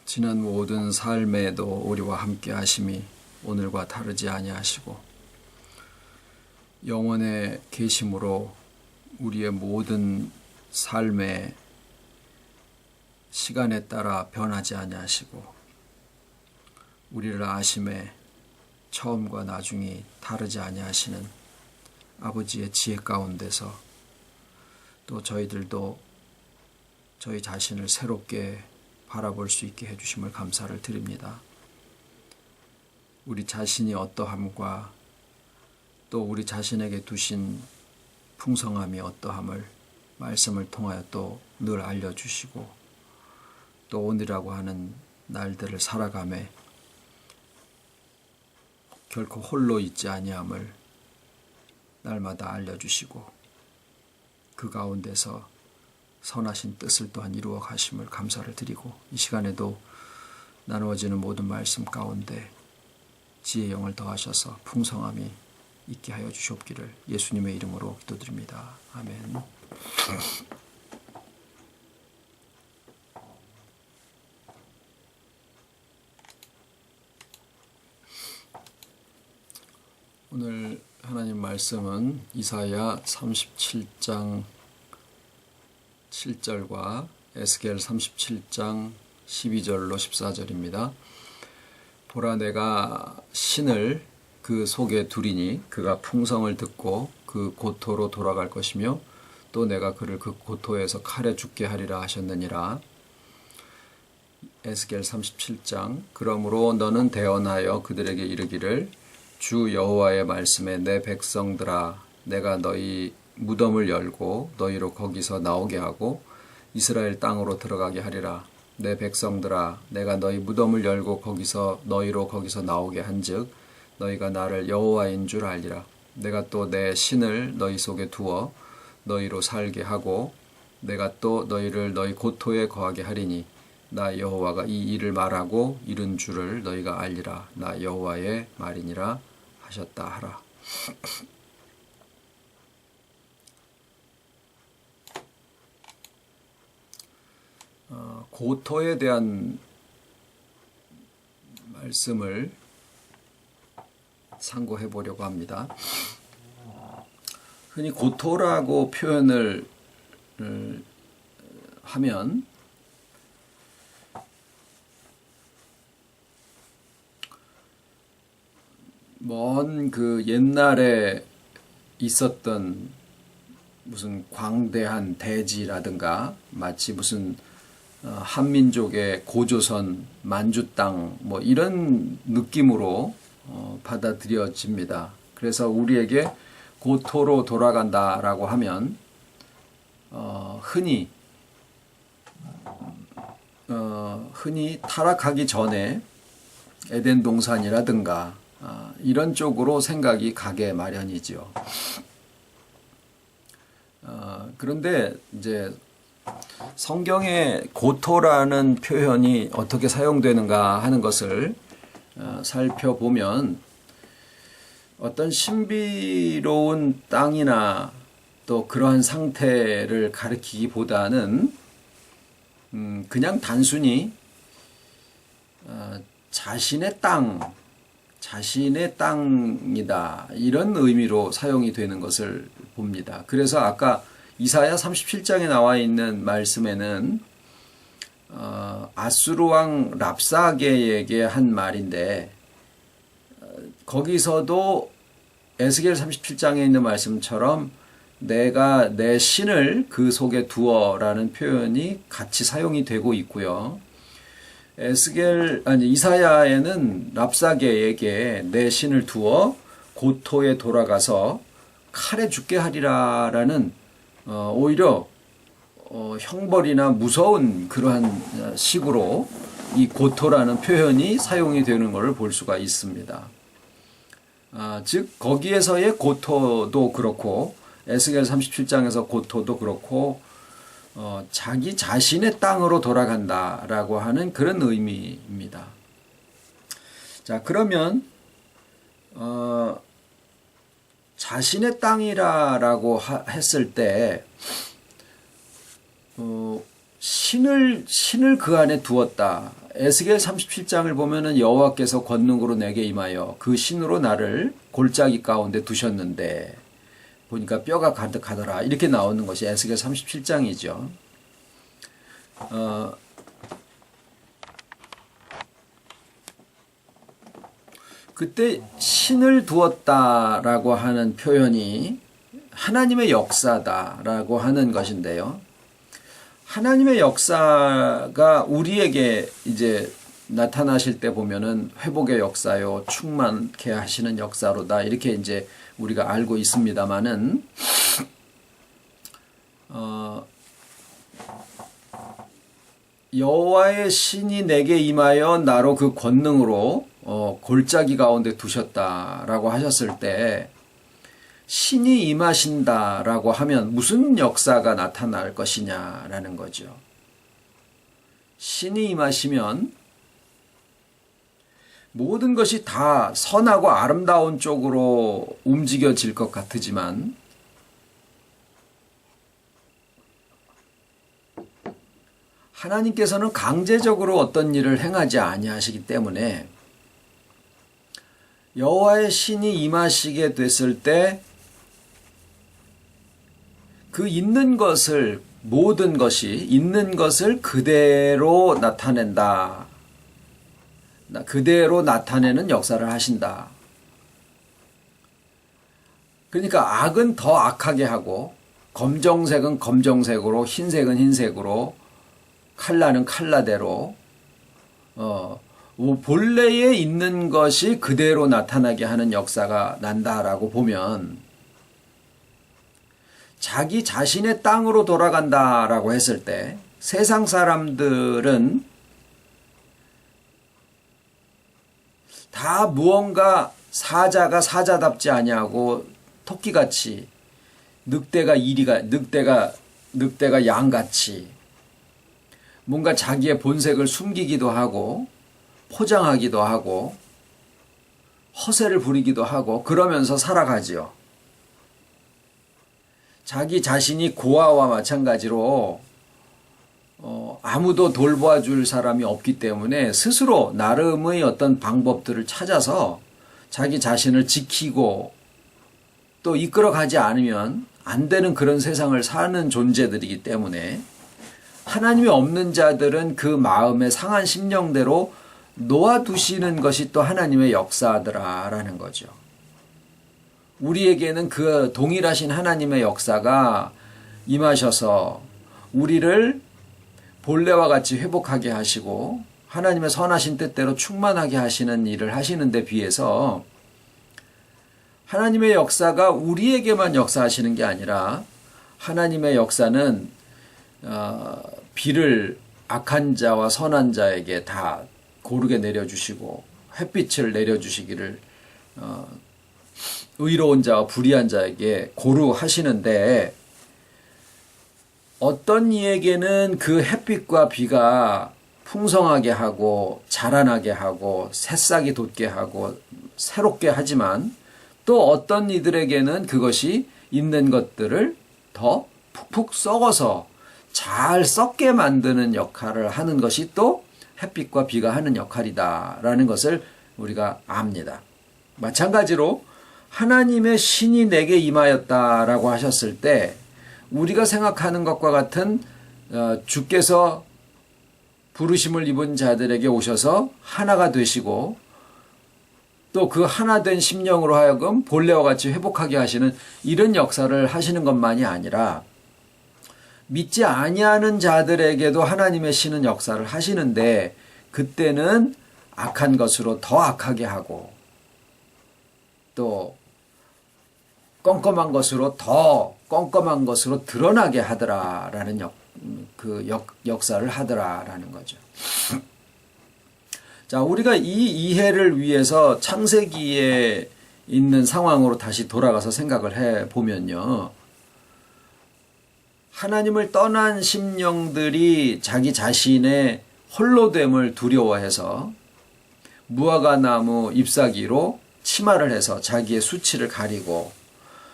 지난 모든 삶에도 우리와 함께 하심이 오늘과 다르지 아니하시고 영원의 계심으로 우리의 모든 삶의 시간에 따라 변하지 아니하시고 우리를 아심에 처음과 나중이 다르지 아니하시는 아버지의 지혜 가운데서 또 저희들도 저희 자신을 새롭게 바라볼 수 있게 해주심을 감사를 드립니다. 우리 자신이 어떠함과 또 우리 자신에게 두신 풍성함이 어떠함을 말씀을 통하여 또 늘 알려주시고 또 오늘이라고 하는 날들을 살아가매 결코 홀로 있지 아니함을 날마다 알려주시고 그 가운데서 선하신 뜻을 또한 이루어 가심을 감사를 드리고 이 시간에도 나누어지는 모든 말씀 가운데 지혜의 영을 더하셔서 풍성함이 있게 하여 주시옵기를 예수님의 이름으로 기도드립니다. 아멘. 오늘 하나님 말씀은 이사야 37장 7절과 에스겔 37장 12절로 14절입니다. 보라 내가 신을 그 속에 두리니 그가 풍성을 듣고 그 고토로 돌아갈 것이며 또 내가 그를 그 고토에서 칼에 죽게 하리라 하셨느니라. 에스겔 37장 그러므로 너는 대언하여 그들에게 이르기를 주 여호와의 말씀에 내 백성들아 내가 너희 무덤을 열고 너희로 거기서 나오게 하고 이스라엘 땅으로 들어가게 하리라. 내 백성들아 내가 너희 무덤을 열고 너희로 거기서 나오게 한즉 너희가 나를 여호와인 줄 알리라. 내가 또 내 신을 너희 속에 두어 너희로 살게 하고 내가 또 너희를 너희 고토에 거하게 하리니 나 여호와가 이 일을 말하고 이룬 줄을 너희가 알리라. 나 여호와의 말이니라 하셨다 하라. 고토에 대한 말씀을 상고해 보려고 합니다. 흔히 고토라고 표현을 하면 먼 그 옛날에 있었던 무슨 광대한 대지라든가 마치 무슨 한민족의 고조선 만주 땅 뭐 이런 느낌으로 받아들여집니다. 그래서 우리에게 고토로 돌아간다라고 하면 흔히 타락하기 전에 에덴 동산이라든가 이런 쪽으로 생각이 가게 마련이지요. 그런데 이제 성경에 고토라는 표현이 어떻게 사용되는가 하는 것을 살펴보면 어떤 신비로운 땅이나 또 그러한 상태를 가리키기보다는 그냥 단순히 자신의 땅이다 이런 의미로 사용이 되는 것을 봅니다. 그래서 아까 이사야 37장에 나와 있는 말씀에는 아수르 왕 랍사게에게 한 말인데 거기서도 에스겔 37장에 있는 말씀처럼 내가 내 신을 그 속에 두어라는 표현이 같이 사용이 되고 있고요. 이사야에는 랍사게에게 내 신을 두어 고토에 돌아가서 칼에 죽게 하리라라는 오히려 형벌이나 무서운 그러한 식으로 이 고토라는 표현이 사용이 되는 것을 볼 수가 있습니다. 즉 거기에서의 고토도 그렇고 에스겔 37장에서 고토도 그렇고 자기 자신의 땅으로 돌아간다라고 하는 그런 의미입니다. 자 그러면 자신의 땅이라고 했을 때 신을 그 안에 두었다. 에스겔 37장을 보면은 여호와께서 권능으로 내게 임하여 그 신으로 나를 골짜기 가운데 두셨는데 보니까 뼈가 가득하더라. 이렇게 나오는 것이 에스겔 37장이죠. 그때 신을 두었다라고 하는 표현이 하나님의 역사다라고 하는 것인데요. 하나님의 역사가 우리에게 이제 나타나실 때 보면은 회복의 역사요, 충만케 하시는 역사로다. 이렇게 이제 우리가 알고 있습니다만은, 여호와의 신이 내게 임하여 나로 그 권능으로 골짜기 가운데 두셨다라고 하셨을 때, 신이 임하신다라고 하면 무슨 역사가 나타날 것이냐라는 거죠. 신이 임하시면 모든 것이 다 선하고 아름다운 쪽으로 움직여질 것 같지만 하나님께서는 강제적으로 어떤 일을 행하지 아니하시기 때문에 여호와의 신이 임하시게 됐을 때 그 있는 것을, 모든 것이 있는 것을 그대로 나타낸다. 그대로 나타내는 역사를 하신다. 그러니까 악은 더 악하게 하고 검정색은 검정색으로, 흰색은 흰색으로, 칼라는 칼라대로 본래에 있는 것이 그대로 나타나게 하는 역사가 난다라고 보면 자기 자신의 땅으로 돌아간다라고 했을 때 세상 사람들은 다 무언가 사자가 사자답지 아니하고 토끼같이 늑대가 양같이 뭔가 자기의 본색을 숨기기도 하고 포장하기도 하고 허세를 부리기도 하고 그러면서 살아가지요. 자기 자신이 고아와 마찬가지로 아무도 돌봐줄 사람이 없기 때문에 스스로 나름의 어떤 방법들을 찾아서 자기 자신을 지키고 또 이끌어가지 않으면 안 되는 그런 세상을 사는 존재들이기 때문에 하나님이 없는 자들은 그 마음의 상한 심령대로 놓아두시는 것이 또 하나님의 역사더라라는 거죠. 우리에게는 그 동일하신 하나님의 역사가 임하셔서 우리를 본래와 같이 회복하게 하시고 하나님의 선하신 뜻대로 충만하게 하시는 일을 하시는 데 비해서 하나님의 역사가 우리에게만 역사하시는 게 아니라 하나님의 역사는 비를 악한 자와 선한 자에게 다 고르게 내려주시고 햇빛을 내려주시기를 의로운 자와 불의한 자에게 고루 하시는데 어떤 이에게는 그 햇빛과 비가 풍성하게 하고 자라나게 하고 새싹이 돋게 하고 새롭게 하지만 또 어떤 이들에게는 그것이 있는 것들을 더 푹푹 썩어서 잘 썩게 만드는 역할을 하는 것이 또 햇빛과 비가 하는 역할이다라는 것을 우리가 압니다. 마찬가지로 하나님의 신이 내게 임하였다라고 하셨을 때 우리가 생각하는 것과 같은 주께서 부르심을 입은 자들에게 오셔서 하나가 되시고 또 그 하나 된 심령으로 하여금 본래와 같이 회복하게 하시는 이런 역사를 하시는 것만이 아니라 믿지 아니하는 자들에게도 하나님의 신은 역사를 하시는데 그때는 악한 것으로 더 악하게 하고 또 껌껌한 것으로 더 껌껌한 것으로 드러나게 하더라라는 역사를 하더라라는 거죠. 자, 우리가 이 이해를 위해서 창세기에 있는 상황으로 다시 돌아가서 생각을 해 보면요. 하나님을 떠난 심령들이 자기 자신의 홀로됨을 두려워해서 무화과나무 잎사귀로 치마를 해서 자기의 수치를 가리고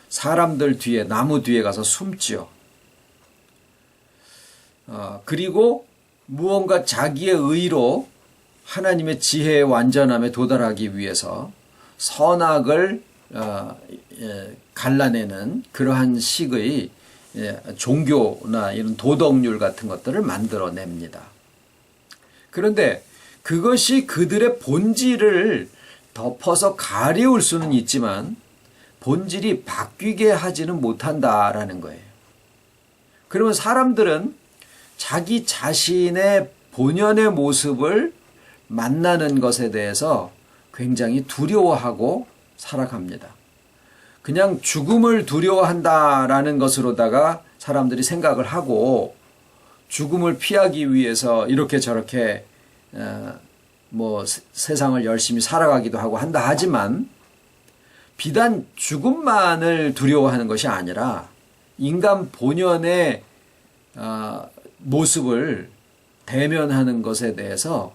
사람들 뒤에 나무 뒤에 가서 숨지요. 그리고 무언가 자기의 의로 하나님의 지혜의 완전함에 도달하기 위해서 선악을 갈라내는 그러한 식의 종교나 이런 도덕률 같은 것들을 만들어냅니다. 그런데 그것이 그들의 본질을 덮어서 가리울 수는 있지만 본질이 바뀌게 하지는 못한다라는 거예요. 그러면 사람들은 자기 자신의 본연의 모습을 만나는 것에 대해서 굉장히 두려워하고 살아갑니다. 그냥 죽음을 두려워한다라는 것으로다가 사람들이 생각을 하고 죽음을 피하기 위해서 이렇게 저렇게 세상을 열심히 살아가기도 하고 한다 하지만 비단 죽음만을 두려워하는 것이 아니라 인간 본연의 모습을 대면하는 것에 대해서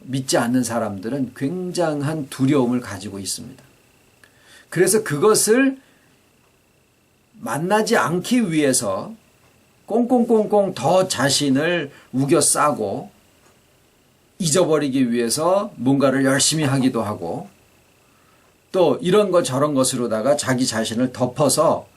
믿지 않는 사람들은 굉장한 두려움을 가지고 있습니다. 그래서 그것을 만나지 않기 위해서 꽁꽁꽁꽁 더 자신을 우겨 싸고 잊어버리기 위해서 뭔가를 열심히 하기도 하고 또 이런 것 저런 것으로다가 자기 자신을 덮어서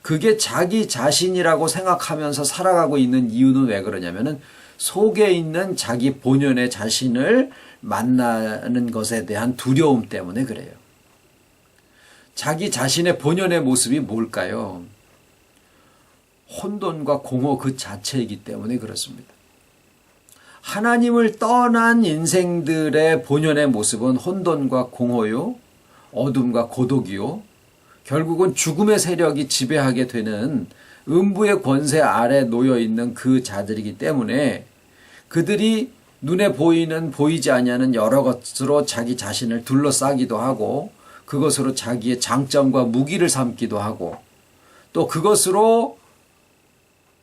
그게 자기 자신이라고 생각하면서 살아가고 있는 이유는 왜 그러냐면은 속에 있는 자기 본연의 자신을 만나는 것에 대한 두려움 때문에 그래요. 자기 자신의 본연의 모습이 뭘까요? 혼돈과 공허 그 자체이기 때문에 그렇습니다. 하나님을 떠난 인생들의 본연의 모습은 혼돈과 공허요, 어둠과 고독이요, 결국은 죽음의 세력이 지배하게 되는 음부의 권세 아래 놓여 있는 그 자들이기 때문에 그들이 눈에 보이는 보이지 아니하는 여러 것으로 자기 자신을 둘러싸기도 하고 그것으로 자기의 장점과 무기를 삼기도 하고 또 그것으로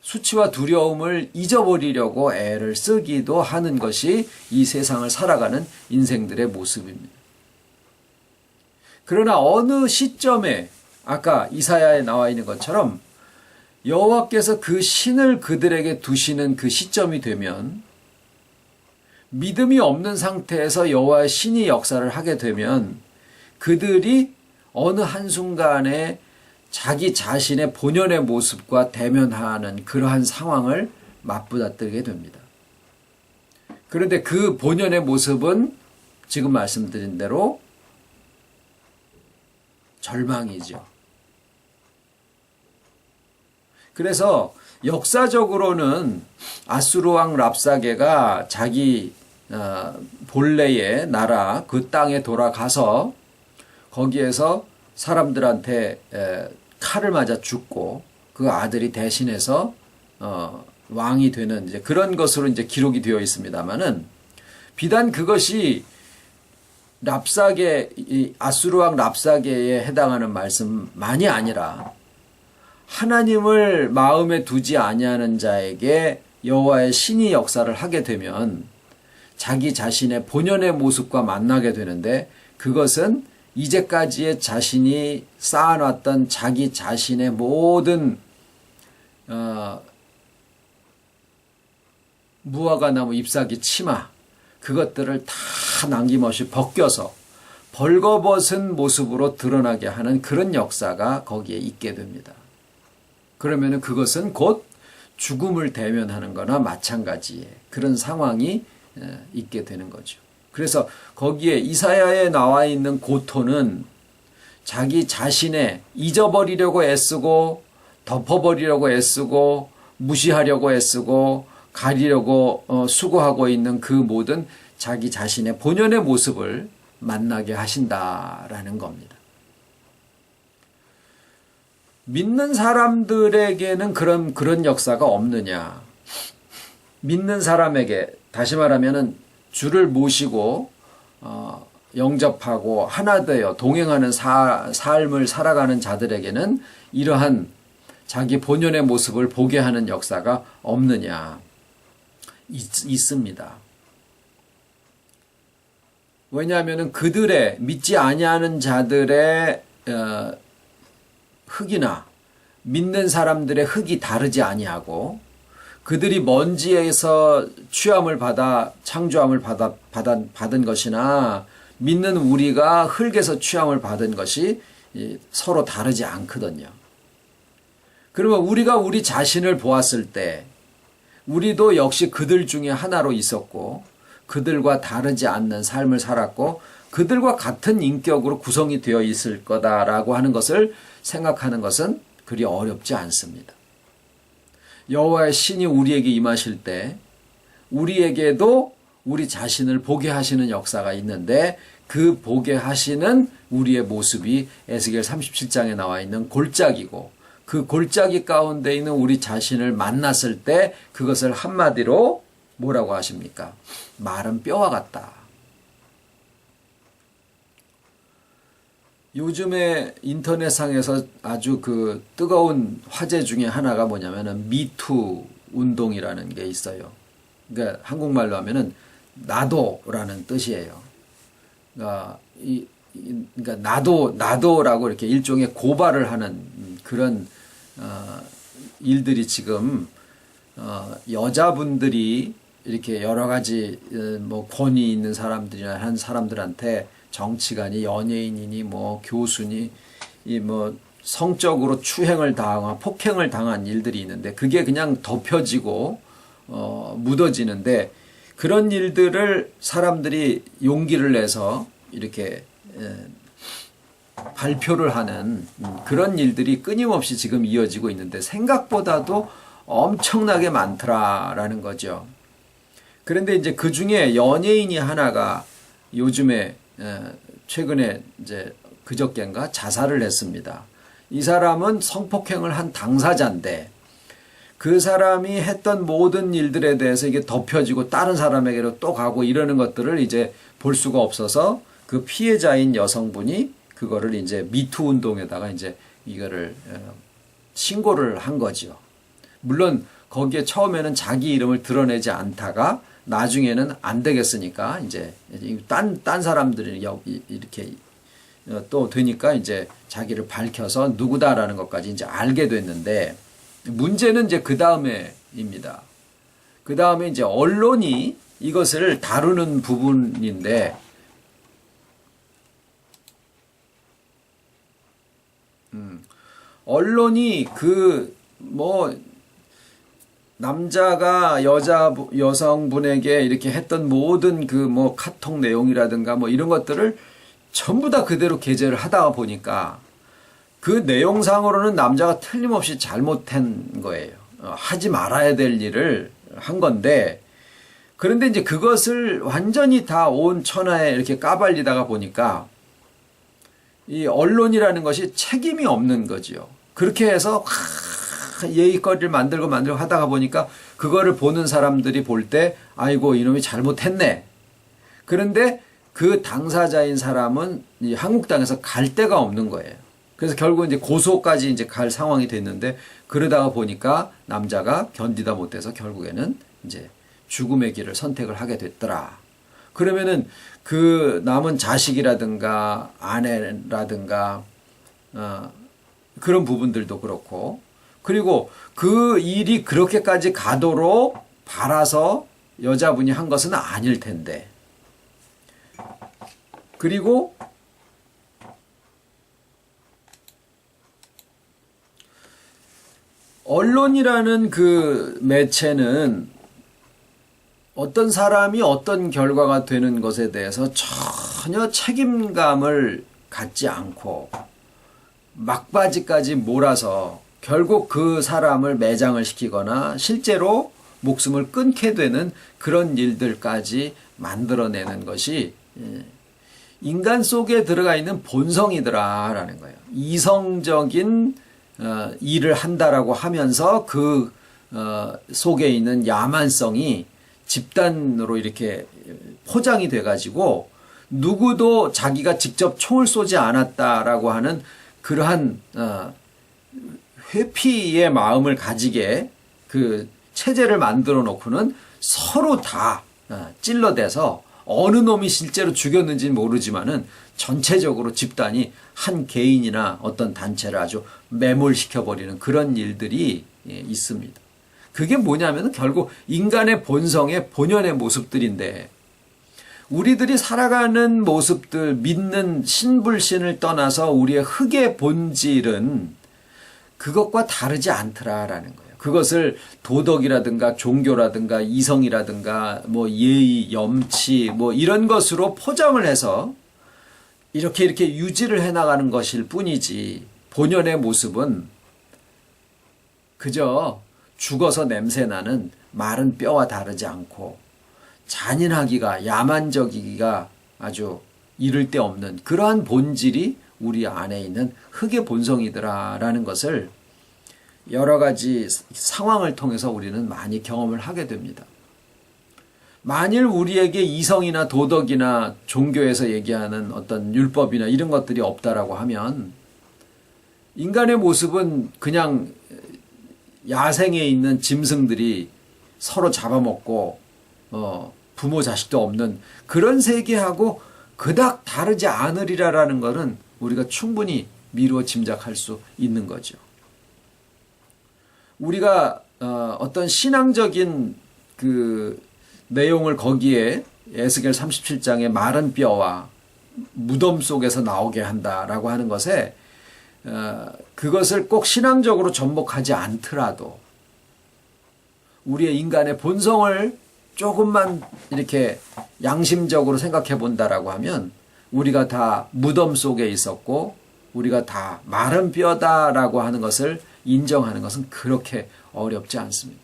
수치와 두려움을 잊어버리려고 애를 쓰기도 하는 것이 이 세상을 살아가는 인생들의 모습입니다. 그러나 어느 시점에 아까 이사야에 나와 있는 것처럼 여호와께서 그 신을 그들에게 두시는 그 시점이 되면 믿음이 없는 상태에서 여호와의 신이 역사를 하게 되면 그들이 어느 한순간에 자기 자신의 본연의 모습과 대면하는 그러한 상황을 맞부닥뜨리게 됩니다. 그런데 그 본연의 모습은 지금 말씀드린 대로 절망이죠. 그래서 역사적으로는 아수르 왕 랍사게가 자기 본래의 나라 그 땅에 돌아가서 거기에서 사람들한테 칼을 맞아 죽고 그 아들이 대신해서 왕이 되는 이제 그런 것으로 이제 기록이 되어 있습니다만은 비단 그것이 랍사게 아수르 왕 랍사게에 해당하는 말씀만이 아니라 하나님을 마음에 두지 아니하는 자에게 여호와의 신이 역사를 하게 되면 자기 자신의 본연의 모습과 만나게 되는데 그것은 이제까지의 자신이 쌓아놨던 자기 자신의 모든 무화과나무 잎사귀 치마 그것들을 다 남김없이 벗겨서 벌거벗은 모습으로 드러나게 하는 그런 역사가 거기에 있게 됩니다. 그러면 그것은 곧 죽음을 대면하는 거나 마찬가지의 그런 상황이 있게 되는 거죠. 그래서 거기에 이사야에 나와 있는 고토는 자기 자신의 잊어버리려고 애쓰고 덮어버리려고 애쓰고 무시하려고 애쓰고 가리려고 수고하고 있는 그 모든 자기 자신의 본연의 모습을 만나게 하신다라는 겁니다. 믿는 사람들에게는 그런 역사가 없느냐? 믿는 사람에게 다시 말하면은 주를 모시고 영접하고 하나 되어 동행하는 삶을 살아가는 자들에게는 이러한 자기 본연의 모습을 보게 하는 역사가 없느냐? 있습니다. 왜냐하면 그들의 믿지 아니하는 자들의 흙이나 믿는 사람들의 흙이 다르지 아니하고 그들이 먼지에서 취함을 받아 창조함을 받은 것이나 믿는 우리가 흙에서 취함을 받은 것이 서로 다르지 않거든요. 그러면 우리가 우리 자신을 보았을 때 우리도 역시 그들 중에 하나로 있었고 그들과 다르지 않는 삶을 살았고 그들과 같은 인격으로 구성이 되어 있을 거다라고 하는 것을 생각하는 것은 그리 어렵지 않습니다. 여호와의 신이 우리에게 임하실 때 우리에게도 우리 자신을 보게 하시는 역사가 있는데 그 보게 하시는 우리의 모습이 에스겔 37장에 나와 있는 골짜기고 그 골짜기 가운데 있는 우리 자신을 만났을 때 그것을 한마디로 뭐라고 하십니까? 마른 뼈와 같다. 요즘에 인터넷상에서 아주 그 뜨거운 화제 중에 하나가 뭐냐면은 미투 운동이라는 게 있어요. 그러니까 한국말로 하면은 나도라는 뜻이에요. 그러니까 나도라고 이렇게 일종의 고발을 하는 그런 일들이 지금 여자분들이 이렇게 여러 가지 뭐 권위 있는 사람들이나 한 사람들한테 정치관이 연예인이니 뭐 교수니 이 뭐 성적으로 추행을 당한 폭행을 당한 일들이 있는데 그게 그냥 덮여지고 묻어지는데 그런 일들을 사람들이 용기를 내서 이렇게 발표를 하는 그런 일들이 끊임없이 지금 이어지고 있는데 생각보다도 엄청나게 많더라라는 거죠. 그런데 이제 그 중에 연예인이 하나가 요즘에 최근에 이제 그저께인가 자살을 했습니다. 이 사람은 성폭행을 한 당사자인데 그 사람이 했던 모든 일들에 대해서 이게 덮여지고 다른 사람에게로 또 가고 이러는 것들을 이제 볼 수가 없어서 그 피해자인 여성분이 그거를 이제 미투 운동에다가 이제 이거를 신고를 한 거죠. 물론 거기에 처음에는 자기 이름을 드러내지 않다가 나중에는 안 되겠으니까 이제 딴 사람들이 이렇게 또 되니까 이제 자기를 밝혀서 누구다라는 것까지 이제 알게 됐는데 문제는 이제 그 다음에입니다. 그 다음에 이제 언론이 이것을 다루는 부분인데 언론이 남자가 여성분에게 이렇게 했던 모든 그 카톡 내용이라든가 이런 것들을 전부 다 그대로 게재를 하다 보니까 그 내용상으로는 남자가 틀림없이 잘못한 거예요. 하지 말아야 될 일을 한 건데 그런데 이제 그것을 완전히 다 온 천하에 이렇게 까발리다가 보니까 이 언론이라는 것이 책임이 없는 거죠. 그렇게 해서 예의거리를 만들고 하다가 보니까 그거를 보는 사람들이 볼 때 아이고 이놈이 잘못했네. 그런데 그 당사자인 사람은 이 한국 땅에서 갈 데가 없는 거예요. 그래서 결국 이제 고소까지 이제 갈 상황이 됐는데 그러다가 보니까 남자가 견디다 못해서 결국에는 이제 죽음의 길을 선택을 하게 됐더라. 그러면은 그 남은 자식이라든가 아내라든가 그런 부분들도 그렇고 그리고 그 일이 그렇게까지 가도록 바라서 여자분이 한 것은 아닐 텐데 그리고 언론이라는 그 매체는 어떤 사람이 어떤 결과가 되는 것에 대해서 전혀 책임감을 갖지 않고 막바지까지 몰아서 결국 그 사람을 매장을 시키거나 실제로 목숨을 끊게 되는 그런 일들까지 만들어내는 것이 인간 속에 들어가 있는 본성이더라라는 거예요. 이성적인 일을 한다라고 하면서 그 속에 있는 야만성이 집단으로 이렇게 포장이 돼가지고 누구도 자기가 직접 총을 쏘지 않았다라고 하는 그러한 회피의 마음을 가지게 그 체제를 만들어 놓고는 서로 다 찔러대서 어느 놈이 실제로 죽였는지는 모르지만은 전체적으로 집단이 한 개인이나 어떤 단체를 아주 매몰시켜버리는 그런 일들이 있습니다. 그게 뭐냐면 결국 인간의 본성의 본연의 모습들인데, 우리들이 살아가는 모습들, 믿는 신불신을 떠나서 우리의 흙의 본질은 그것과 다르지 않더라라는 거예요. 그것을 도덕이라든가 종교라든가 이성이라든가 뭐 예의, 염치 뭐 이런 것으로 포장을 해서 이렇게 유지를 해나가는 것일 뿐이지, 본연의 모습은 그저 죽어서 냄새나는 마른 뼈와 다르지 않고 잔인하기가, 야만적이기가 아주 이를 데 없는 그러한 본질이 우리 안에 있는 흙의 본성이더라라는 것을 여러 가지 상황을 통해서 우리는 많이 경험을 하게 됩니다. 만일 우리에게 이성이나 도덕이나 종교에서 얘기하는 어떤 율법이나 이런 것들이 없다라고 하면 인간의 모습은 그냥 야생에 있는 짐승들이 서로 잡아먹고 부모 자식도 없는 그런 세계하고 그닥 다르지 않으리라라는 것은 우리가 충분히 미루어 짐작할 수 있는 거죠. 우리가 어떤 신앙적인 그 내용을 거기에 에스겔 37장의 마른 뼈와 무덤 속에서 나오게 한다라고 하는 것에 그것을 꼭 신앙적으로 접목하지 않더라도 우리의 인간의 본성을 조금만 이렇게 양심적으로 생각해 본다라고 하면 우리가 다 무덤 속에 있었고 우리가 다 마른 뼈다라고 하는 것을 인정하는 것은 그렇게 어렵지 않습니다.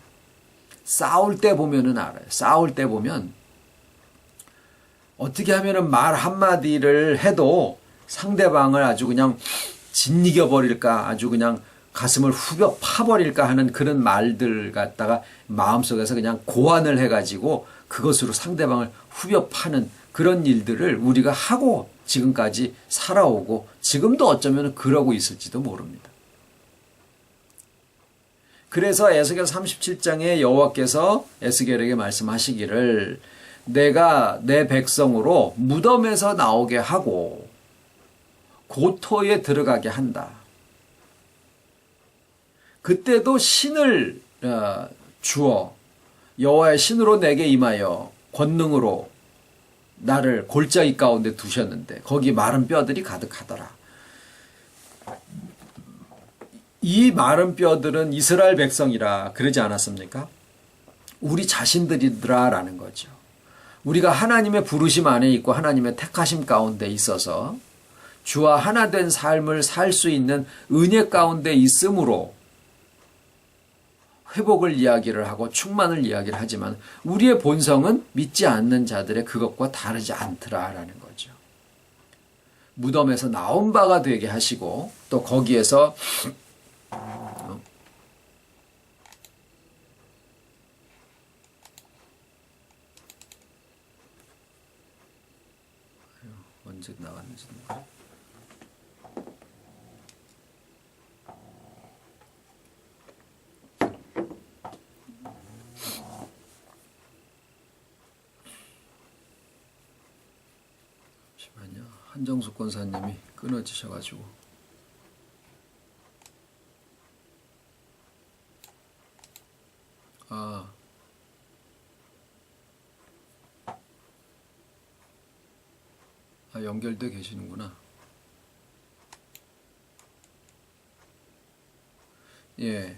싸울 때 보면은 알아요. 싸울 때 보면 어떻게 하면은 말 한마디를 해도 상대방을 아주 그냥 짓이겨 버릴까, 아주 그냥 가슴을 후벼 파버릴까 하는 그런 말들 갖다가 마음속에서 그냥 고안을 해가지고 그것으로 상대방을 후벼 파는 그런 일들을 우리가 하고 지금까지 살아오고 지금도 어쩌면 그러고 있을지도 모릅니다. 그래서 에스겔 37장에 여호와께서 에스겔에게 말씀하시기를 내가 내 백성으로 무덤에서 나오게 하고 고토에 들어가게 한다. 그때도 신을 주어 여호와의 신으로 내게 임하여 권능으로 나를 골짜기 가운데 두셨는데 거기 마른 뼈들이 가득하더라. 이 마른 뼈들은 이스라엘 백성이라 그러지 않았습니까? 우리 자신들이더라라는 거죠. 우리가 하나님의 부르심 안에 있고 하나님의 택하심 가운데 있어서 주와 하나 된 삶을 살 수 있는 은혜 가운데 있으므로 회복을 이야기를 하고 충만을 이야기를 하지만 우리의 본성은 믿지 않는 자들의 그것과 다르지 않더라라는 거죠. 무덤에서 나온 바가 되게 하시고 또 거기에서 언제 나갔는지 잠시만요. 한정숙 권사님이 끊어지셔가지고 연결돼 계시는구나. 예.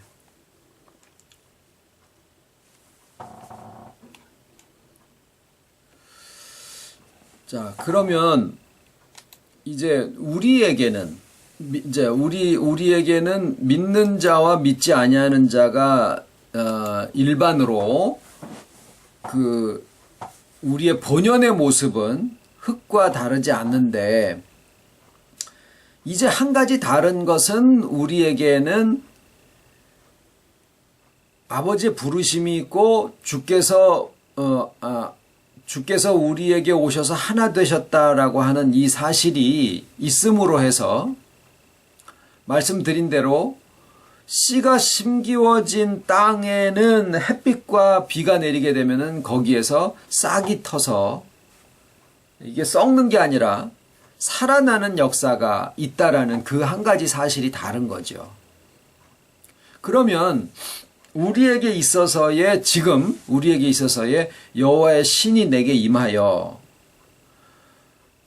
자, 그러면 이제 우리에게는 믿는 자와 믿지 아니하는 자가 일반으로 그 우리의 본연의 모습은 흙과 다르지 않는데 이제 한 가지 다른 것은 우리에게는 아버지의 부르심이 있고 주께서 우리에게 오셔서 하나 되셨다라고 하는 이 사실이 있음으로 해서 말씀드린 대로 씨가 심기워진 땅에는 햇빛과 비가 내리게 되면은 거기에서 싹이 터서 이게 썩는 게 아니라 살아나는 역사가 있다라는 그 한 가지 사실이 다른 거죠. 그러면 우리에게 있어서의 지금 우리에게 있어서의 여호와의 신이 내게 임하여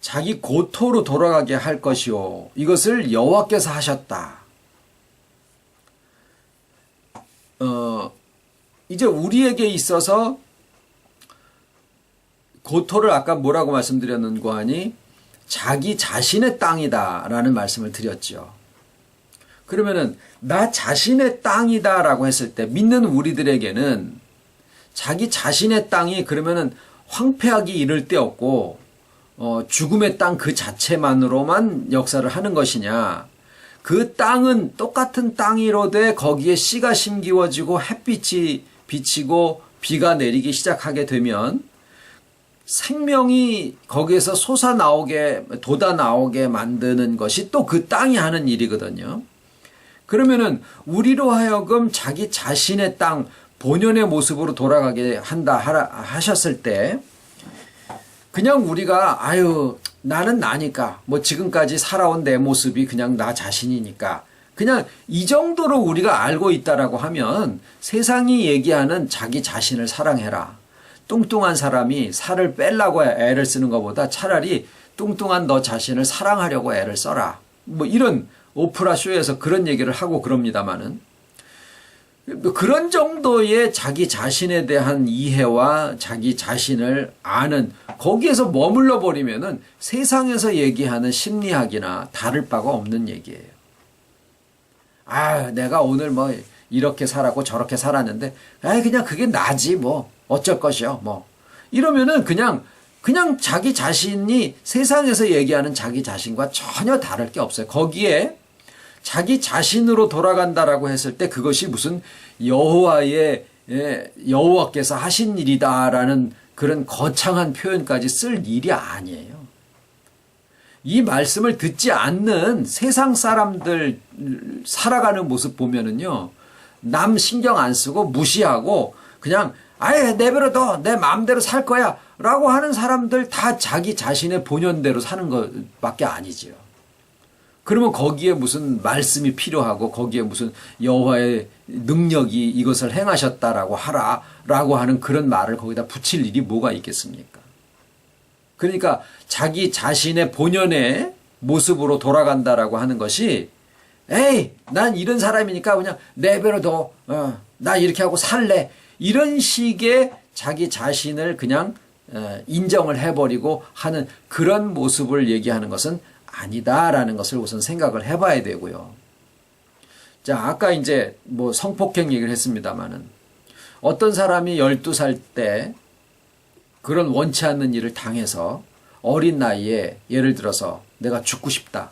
자기 고토로 돌아가게 할 것이요 이것을 여호와께서 하셨다. 이제 우리에게 있어서 고토를 아까 뭐라고 말씀드렸는고 하니 자기 자신의 땅이다라는 말씀을 드렸죠. 그러면은 나 자신의 땅이다라고 했을 때 믿는 우리들에게는 자기 자신의 땅이 그러면은 황폐하기 이를 데 없고 죽음의 땅 그 자체만으로만 역사를 하는 것이냐, 그 땅은 똑같은 땅이로되 거기에 씨가 심기워지고 햇빛이 비치고 비가 내리기 시작하게 되면 생명이 거기에서 돋아 나오게 만드는 것이 또 그 땅이 하는 일이거든요. 그러면은 우리로 하여금 자기 자신의 땅 본연의 모습으로 돌아가게 하셨을 때 그냥 우리가 나는 나니까 뭐 지금까지 살아온 내 모습이 그냥 나 자신이니까 그냥 이 정도로 우리가 알고 있다라고 하면 세상이 얘기하는 자기 자신을 사랑해라, 뚱뚱한 사람이 살을 빼려고 애를 쓰는 것보다 차라리 뚱뚱한 너 자신을 사랑하려고 애를 써라, 뭐 이런 오프라 쇼에서 그런 얘기를 하고 그럽니다마는 그런 정도의 자기 자신에 대한 이해와 자기 자신을 아는 거기에서 머물러 버리면은 세상에서 얘기하는 심리학이나 다를 바가 없는 얘기예요. 내가 오늘 뭐 이렇게 살았고 저렇게 살았는데 그냥 그게 나지 뭐 어쩔 것이요 뭐 이러면은 그냥 자기 자신이 세상에서 얘기하는 자기 자신과 전혀 다를 게 없어요. 거기에 자기 자신으로 돌아간다라고 했을 때 그것이 무슨 여호와께서 하신 일이다라는 그런 거창한 표현까지 쓸 일이 아니에요. 이 말씀을 듣지 않는 세상 사람들 살아가는 모습 보면은요, 남 신경 안 쓰고 무시하고 그냥 내버려둬 내 마음대로 살 거야 라고 하는 사람들 다 자기 자신의 본연대로 사는 것밖에 아니지요. 그러면 거기에 무슨 말씀이 필요하고 거기에 무슨 여호와의 능력이 이것을 행하셨다라고 하라라고 하는 그런 말을 거기다 붙일 일이 뭐가 있겠습니까? 그러니까 자기 자신의 본연의 모습으로 돌아간다라고 하는 것이 난 이런 사람이니까 그냥 내버려둬 나 이렇게 하고 살래 이런 식의 자기 자신을 그냥 인정을 해버리고 하는 그런 모습을 얘기하는 것은 아니다라는 것을 우선 생각을 해봐야 되고요. 자, 아까 이제 뭐 성폭행 얘기를 했습니다마는 어떤 사람이 12살 때 그런 원치 않는 일을 당해서 어린 나이에 예를 들어서 내가 죽고 싶다.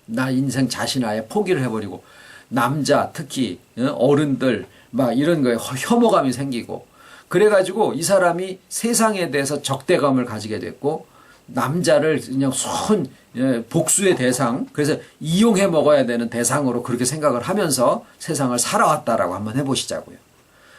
나 인생 자신 아예 포기를 해버리고 남자 특히 어른들 막 이런 거에 혐오감이 생기고 그래가지고 이 사람이 세상에 대해서 적대감을 가지게 됐고 남자를 그냥 복수의 대상, 그래서 이용해 먹어야 되는 대상으로 그렇게 생각을 하면서 세상을 살아왔다라고 한번 해보시자고요.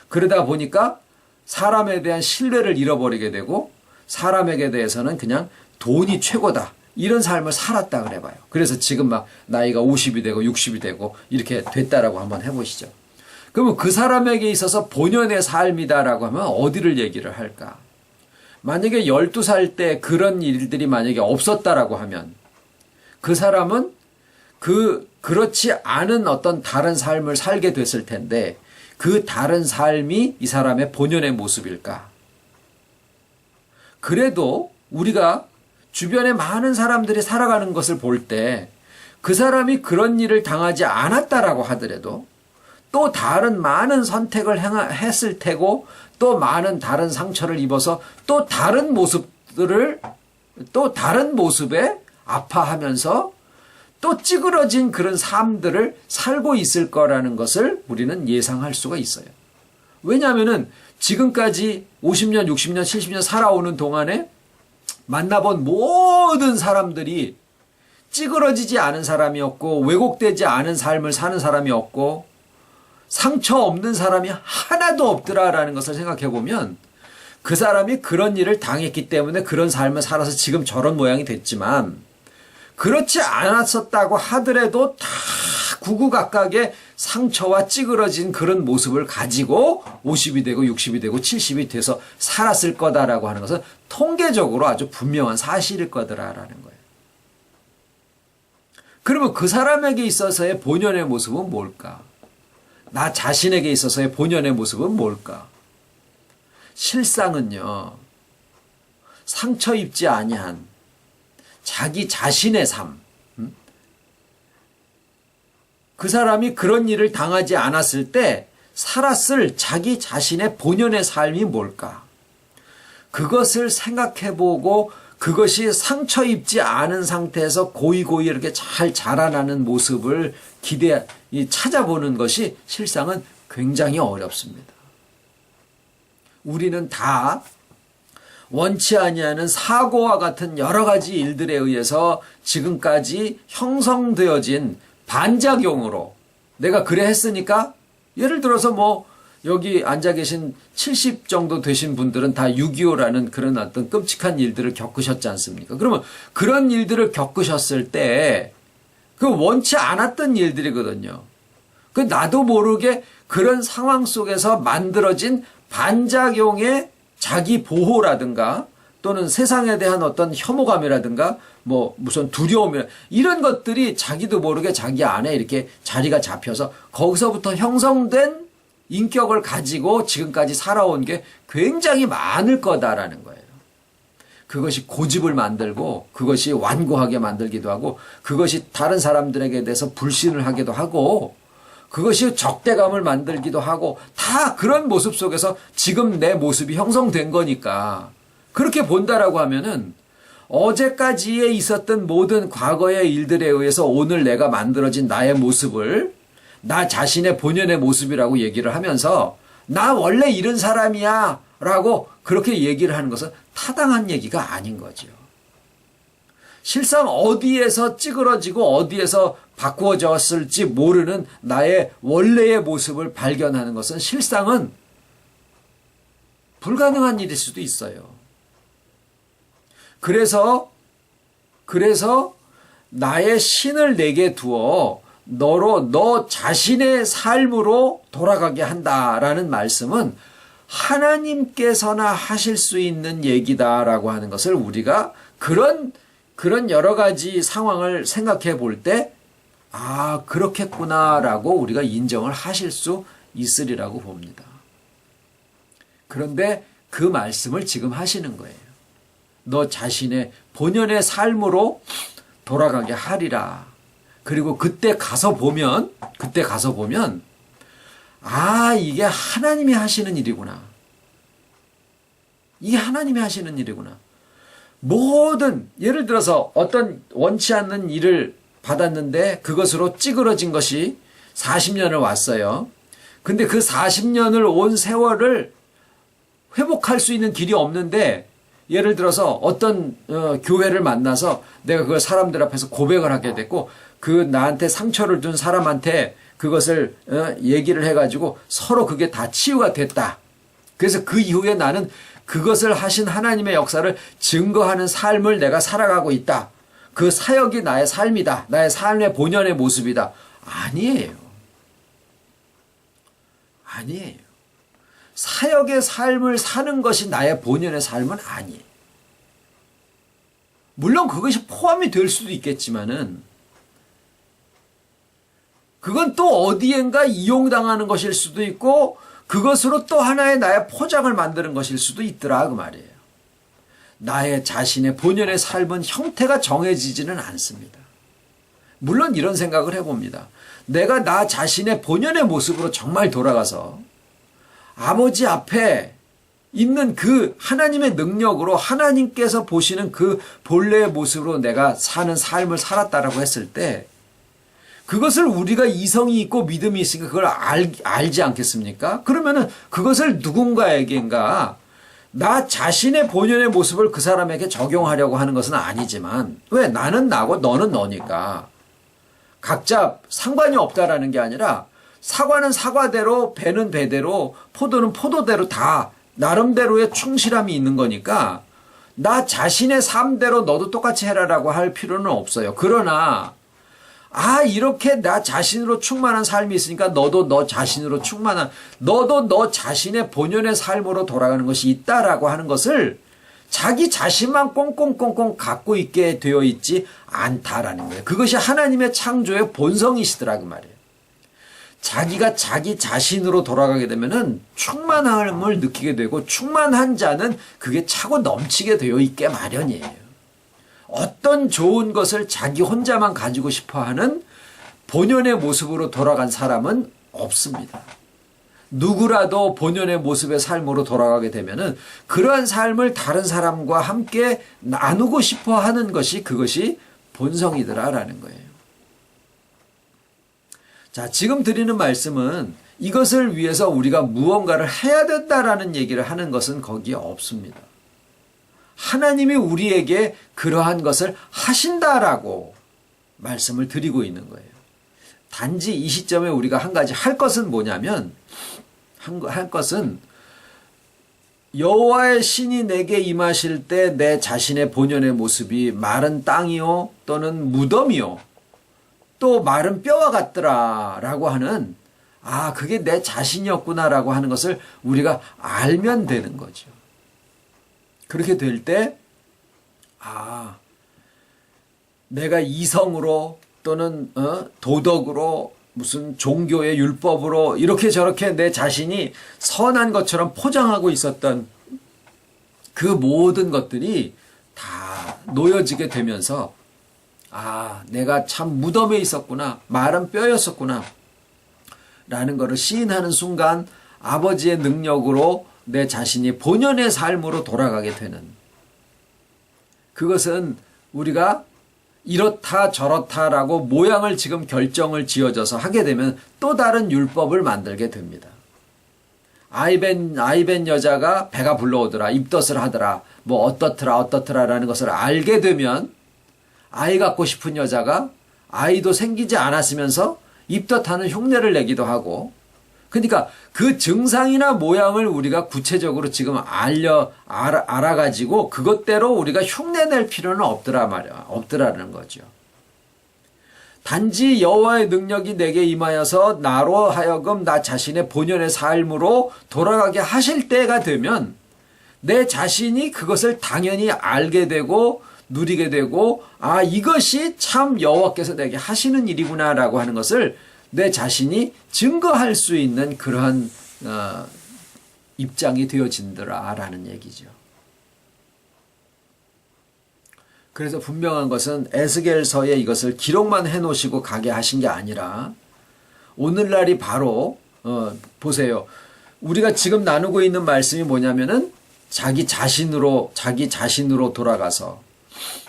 그러다 보니까 사람에 대한 신뢰를 잃어버리게 되고 사람에게 대해서는 그냥 돈이 최고다. 이런 삶을 살았다 그래봐요. 그래서 지금 막 나이가 50이 되고 60이 되고 이렇게 됐다라고 한번 해보시죠. 그러면 그 사람에게 있어서 본연의 삶이다라고 하면 어디를 얘기를 할까? 만약에 12살 때 그런 일들이 만약에 없었다라고 하면 그 사람은 그렇지 않은 어떤 다른 삶을 살게 됐을 텐데 그 다른 삶이 이 사람의 본연의 모습일까? 그래도 우리가 주변에 많은 사람들이 살아가는 것을 볼 때 그 사람이 그런 일을 당하지 않았다라고 하더라도 또 다른 많은 선택을 했을 테고 또 많은 다른 상처를 입어서 또 다른 모습에 아파하면서 또 찌그러진 그런 삶들을 살고 있을 거라는 것을 우리는 예상할 수가 있어요. 왜냐하면은 지금까지 50년, 60년, 70년 살아오는 동안에 만나본 모든 사람들이 찌그러지지 않은 사람이었고 왜곡되지 않은 삶을 사는 사람이었고 상처 없는 사람이 하나도 없더라라는 것을 생각해 보면 그 사람이 그런 일을 당했기 때문에 그런 삶을 살아서 지금 저런 모양이 됐지만 그렇지 않았었다고 하더라도 다 구구각각의 상처와 찌그러진 그런 모습을 가지고 50이 되고 60이 되고 70이 돼서 살았을 거다라고 하는 것은 통계적으로 아주 분명한 사실일 거다라는 거예요. 그러면 그 사람에게 있어서의 본연의 모습은 뭘까? 나 자신에게 있어서의 본연의 모습은 뭘까? 실상은요, 상처 입지 아니한 자기 자신의 삶, 그 사람이 그런 일을 당하지 않았을 때 살았을 자기 자신의 본연의 삶이 뭘까? 그것을 생각해보고 그것이 상처 입지 않은 상태에서 고이고이 이렇게 잘 자라나는 모습을 찾아보는 것이 실상은 굉장히 어렵습니다. 우리는 다 원치 아니하는 사고와 같은 여러 가지 일들에 의해서 지금까지 형성되어진 반작용으로 내가 그래 했으니까, 예를 들어서 여기 앉아 계신 70 정도 되신 분들은 다 6.25라는 그런 어떤 끔찍한 일들을 겪으셨지 않습니까? 그러면 그런 일들을 겪으셨을 때 그 원치 않았던 일들이거든요. 그 나도 모르게 그런 상황 속에서 만들어진 반작용의 자기 보호라든가 또는 세상에 대한 어떤 혐오감이라든가 무슨 두려움이라 이런 것들이 자기도 모르게 자기 안에 이렇게 자리가 잡혀서 거기서부터 형성된 인격을 가지고 지금까지 살아온 게 굉장히 많을 거다라는 거예요. 그것이 고집을 만들고 그것이 완고하게 만들기도 하고 그것이 다른 사람들에게 대해서 불신을 하기도 하고 그것이 적대감을 만들기도 하고 다 그런 모습 속에서 지금 내 모습이 형성된 거니까, 그렇게 본다라고 하면은 어제까지에 있었던 모든 과거의 일들에 의해서 오늘 내가 만들어진 나의 모습을 나 자신의 본연의 모습이라고 얘기를 하면서 나 원래 이런 사람이야 라고 그렇게 얘기를 하는 것은 타당한 얘기가 아닌 거죠. 실상 어디에서 찌그러지고 어디에서 바꾸어졌을지 모르는 나의 원래의 모습을 발견하는 것은 실상은 불가능한 일일 수도 있어요. 그래서 나의 신을 내게 두어 너 자신의 삶으로 돌아가게 한다라는 말씀은 하나님께서나 하실 수 있는 얘기다라고 하는 것을 우리가 그런 여러 가지 상황을 생각해 볼 때, 그렇겠구나라고 우리가 인정을 하실 수 있으리라고 봅니다. 그런데 그 말씀을 지금 하시는 거예요. 너 자신의 본연의 삶으로 돌아가게 하리라. 그리고 그때 가서 보면 이게 하나님이 하시는 일이구나. 이게 하나님이 하시는 일이구나. 모든, 예를 들어서 어떤 원치 않는 일을 받았는데 그것으로 찌그러진 것이 40년을 왔어요. 근데 그 40년을 온 세월을 회복할 수 있는 길이 없는데, 예를 들어서 어떤 교회를 만나서 내가 그걸 사람들 앞에서 고백을 하게 됐고, 그 나한테 상처를 준 사람한테 그것을 얘기를 해가지고 서로 그게 다 치유가 됐다. 그래서 그 이후에 나는 그것을 하신 하나님의 역사를 증거하는 삶을 내가 살아가고 있다. 그 사역이 나의 삶이다. 나의 삶의 본연의 모습이다. 아니에요. 사역의 삶을 사는 것이 나의 본연의 삶은 아니에요. 물론 그것이 포함이 될 수도 있겠지만은 그건 또 어디엔가 이용당하는 것일 수도 있고 그것으로 또 하나의 나의 포장을 만드는 것일 수도 있더라 그 말이에요. 나의 자신의 본연의 삶은 형태가 정해지지는 않습니다. 물론 이런 생각을 해봅니다. 내가 나 자신의 본연의 모습으로 정말 돌아가서 아버지 앞에 있는 그 하나님의 능력으로 하나님께서 보시는 그 본래의 모습으로 내가 사는 삶을 살았다라고 했을 때 그것을 우리가 이성이 있고 믿음이 있으니까 그걸 알지 않겠습니까? 그러면은 그것을 누군가에게인가 나 자신의 본연의 모습을 그 사람에게 적용하려고 하는 것은 아니지만, 왜? 나는 나고 너는 너니까 각자 상관이 없다라는 게 아니라 사과는 사과대로, 배는 배대로, 포도는 포도대로 다 나름대로의 충실함이 있는 거니까 나 자신의 삶대로 너도 똑같이 해라라고 할 필요는 없어요. 그러나 아, 이렇게 나 자신으로 충만한 삶이 있으니까 너도 너 자신으로 충만한, 너도 너 자신의 본연의 삶으로 돌아가는 것이 있다라고 하는 것을 자기 자신만 꽁꽁꽁꽁 갖고 있게 되어 있지 않다라는 거예요. 그것이 하나님의 창조의 본성이시더라 그 말이에요. 자기가 자기 자신으로 돌아가게 되면은 충만함을 느끼게 되고, 충만한 자는 그게 차고 넘치게 되어 있게 마련이에요. 어떤 좋은 것을 자기 혼자만 가지고 싶어 하는 본연의 모습으로 돌아간 사람은 없습니다. 누구라도 본연의 모습의 삶으로 돌아가게 되면은 그러한 삶을 다른 사람과 함께 나누고 싶어 하는 것이, 그것이 본성이더라라는 거예요. 자, 지금 드리는 말씀은 이것을 위해서 우리가 무언가를 해야 된다라는 얘기를 하는 것은 거기에 없습니다. 하나님이 우리에게 그러한 것을 하신다라고 말씀을 드리고 있는 거예요. 단지 이 시점에 우리가 한 가지 할 것은 뭐냐면, 할 것은 여호와의 신이 내게 임하실 때 내 자신의 본연의 모습이 마른 땅이요 또는 무덤이요 또 마른 뼈와 같더라라고 하는, 아, 그게 내 자신이었구나라고 하는 것을 우리가 알면 되는 거죠. 그렇게 될 때, 아, 내가 이성으로 또는 도덕으로 무슨 종교의 율법으로 이렇게 저렇게 내 자신이 선한 것처럼 포장하고 있었던 그 모든 것들이 다 놓여지게 되면서, 아, 내가 참 무덤에 있었구나, 마른 뼈였었구나 라는 것을 시인하는 순간 아버지의 능력으로 내 자신이 본연의 삶으로 돌아가게 되는, 그것은 우리가 이렇다 저렇다라고 모양을 지금 결정을 지어져서 하게 되면 또 다른 율법을 만들게 됩니다. 아이벤 여자가 배가 불러오더라, 입덧을 하더라, 뭐 어떻더라라는 것을 알게 되면 아이 갖고 싶은 여자가 아이도 생기지 않았으면서 입덧하는 흉내를 내기도 하고, 그러니까 그 증상이나 모양을 우리가 구체적으로 지금 알아가지고 그것대로 우리가 흉내낼 필요는 없더라는 거죠. 단지 여호와의 능력이 내게 임하여서 나로 하여금 나 자신의 본연의 삶으로 돌아가게 하실 때가 되면 내 자신이 그것을 당연히 알게 되고 누리게 되고, 아, 이것이 참 여호와께서 내게 하시는 일이구나라고 하는 것을 내 자신이 증거할 수 있는 그러한 입장이 되어진더라라는 얘기죠. 그래서 분명한 것은 에스겔서에 이것을 기록만 해놓으시고 가게 하신 게 아니라 오늘날이 바로 보세요. 우리가 지금 나누고 있는 말씀이 뭐냐면은 자기 자신으로 돌아가서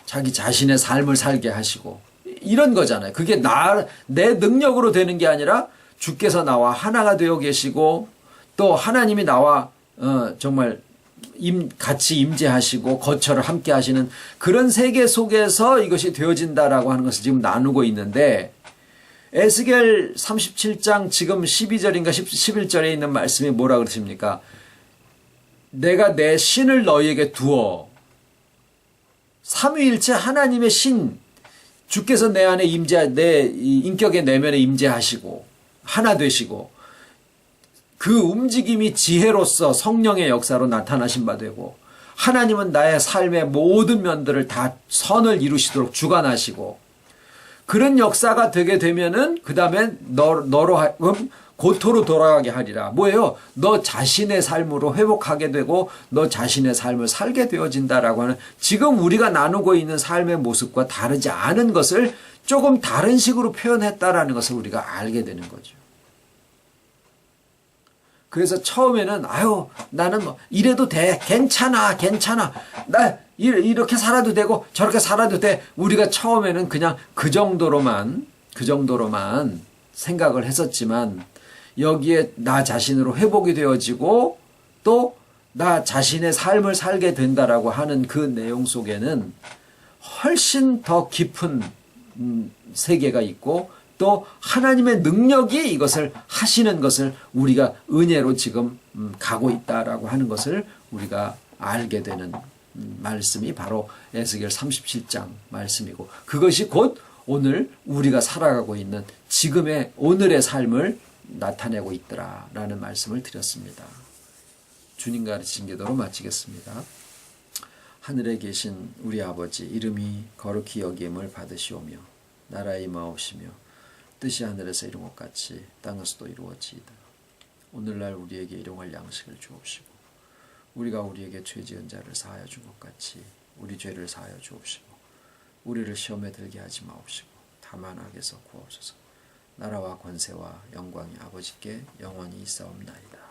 자기 자신의 삶을 살게 하시고 이런 거잖아요. 그게 내 능력으로 되는 게 아니라 주께서 나와 하나가 되어 계시고 또 하나님이 나와 정말 같이 임재하시고 거처를 함께 하시는 그런 세계 속에서 이것이 되어진다라고 하는 것을 지금 나누고 있는데, 에스겔 37장 지금 12절인가 11절에 있는 말씀이 뭐라 그러십니까? 내가 내 신을 너희에게 두어, 삼위일체 하나님의 신, 주께서 내 안에 내 인격의 내면에 임재하시고 하나 되시고 그 움직임이 지혜로서 성령의 역사로 나타나신 바 되고, 하나님은 나의 삶의 모든 면들을 다 선을 이루시도록 주관하시고, 그런 역사가 되게 되면은 그 다음에 너로 하여금 고토로 돌아가게 하리라. 뭐예요? 너 자신의 삶으로 회복하게 되고 너 자신의 삶을 살게 되어진다라고 하는, 지금 우리가 나누고 있는 삶의 모습과 다르지 않은 것을 조금 다른 식으로 표현했다라는 것을 우리가 알게 되는 거죠. 그래서 처음에는 나는 뭐 이래도 돼, 괜찮아, 나 이렇게 살아도 되고 저렇게 살아도 돼. 우리가 처음에는 그냥 그 정도로만 생각을 했었지만, 여기에 나 자신으로 회복이 되어지고 또 나 자신의 삶을 살게 된다라고 하는 그 내용 속에는 훨씬 더 깊은 세계가 있고, 또 하나님의 능력이 이것을 하시는 것을 우리가 은혜로 지금 가고 있다라고 하는 것을 우리가 알게 되는 말씀이 바로 에스겔 37장 말씀이고, 그것이 곧 오늘 우리가 살아가고 있는 지금의 오늘의 삶을 나타내고 있더라라는 말씀을 드렸습니다. 주님 가르친 기도로 마치겠습니다. 하늘에 계신 우리 아버지, 이름이 거룩히 여김을 받으시오며 나라의 임하옵시며 뜻이 하늘에서 이룬 것 같이 땅에서도 이루어지이다. 오늘날 우리에게 일용할 양식을 주옵시고 우리가 우리에게 죄 지은 자를 사하여 준 것 같이 우리 죄를 사하여 주옵시고 우리를 시험에 들게 하지 마옵시고 다만 악에서 구하옵소서. 나라와 권세와 영광이 아버지께 영원히 있사옵나이다.